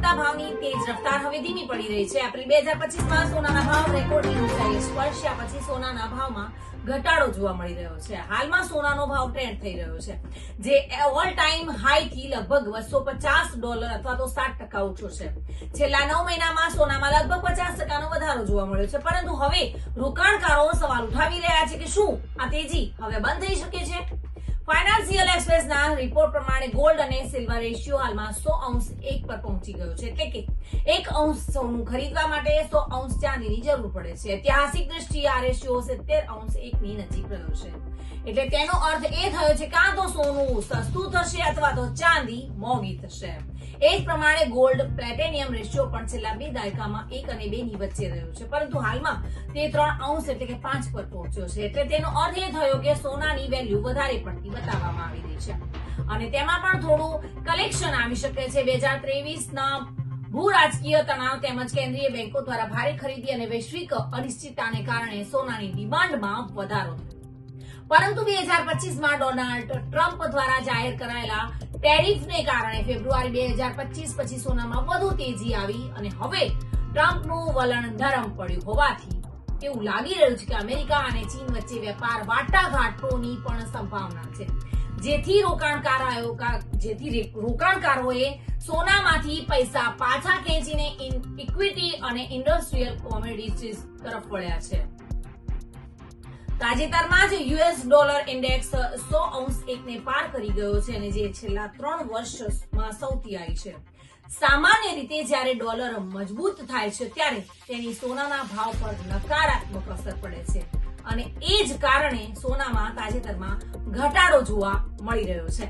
વધતા ભાવની તેજ રફતાર હવે ધીમી પડી રહી છે. એપ્રિલ 2025માં સોનાના ભાવ રેકોર્ડની ઊંચાઈએ સ્પર્શ્યા પછી સોનાના ભાવમાં ઘટાડો જોવા મળી રહ્યો છે. હાલમાં સોનાનો ભાવ ટ્રેન્ડ થઈ રહ્યો છે, જે ઓલ ટાઈમ હાઈ થી લગભગ $250 અથવા તો 7% ઓછો છે. છેલ્લા 9 મહિનામાં સોનામાં લગભગ 50%નો વધારો જોવા મળ્યો છે. પરંતુ હવે રોકાણકારો સવાલ ઉઠાવી રહ્યા છે કે શું આ તેજી હવે બંધ થઈ શકે છે? ફાઇનાન્શિયલ એક્સપ્રેસના રિપોર્ટ પ્રમાણે ગોલ્ડ અને સિલ્વર રેશિયો હાલમાં 100 અંશ 1 પર પહોંચી ગયો છે. એટલે કે 1 અંશ સોનું ખરીદવા માટે 100 અંશ ચાંદીની જરૂર પડે છે. ઐતિહાસિક દ્રષ્ટિએ આ રેશિયો 70 અંશ 1 ની નજીક રહ્યો છે. એટલે તેનો અર્થ એ થયો છે કાં તો સોનું સસ્તું થશે અથવા તો ચાંદી મોંઘી થશે. એ જ પ્રમાણે ગોલ્ડ પ્લેટિનિયમ રેશિયો પણ છેલ્લા 2 દાયકામાં 1 અને 2 ની વચ્ચે રહ્યો છે, પરંતુ હાલમાં તે 3 અંશ એટલે કે 5 પર પહોંચ્યો છે. એટલે તેનો અર્થ એ થયો કે સોનાની વેલ્યુ વધારે પડતી બતાવવામાં આવી રહી છે અને તેમાં પણ થોડું કલેક્શન આવી શકે છે. 2023ના ભૂ રાજકીય તણાવ તેમજ કેન્દ્રીય બેંકો દ્વારા ભારે ખરીદી અને વૈશ્વિક અનિશ્ચિતતાને કારણે સોનાની ડિમાન્ડમાં વધારો થયો. પરંતુ 2025માં ડોનાલ્ડ ટ્રમ્પ દ્વારા જાહેર કરાયેલા ટેરિફને કારણે ફેબ્રુઆરી 2025 પછી સોનામાં વધુ તેજી આવી અને હવે ટ્રમ્પનું વલણ નરમ પડ્યું હોવાથી એવું લાગી રહ્યું છે કે અમેરિકા અને ચીન વચ્ચે વેપાર વાટાઘાટોની પણ સંભાવના છે, જેથી રોકાણકારોએ સોનામાંથી પૈસા પાછા ખેંચીને ઇક્વિટી અને ઇન્ડસ્ટ્રીયલ કોમોડિટીઝ તરફ વળ્યા છે. તાજેતરમાં જ યુએસ ડોલર ઇન્ડેક્સ 100 અંશ 1 ને પાર કરી ગયો છે અને જે છેલ્લા 3 વર્ષમાં સૌથી હાઈ છે. સામાન્ય રીતે જ્યારે ડોલર મજબૂત થાય છે ત્યારે તેની સોનાના ભાવ પર નકારાત્મક અસર પડે છે અને એ જ કારણે સોનામાં તાજેતરમાં ઘટાડો જોવા મળી રહ્યો છે.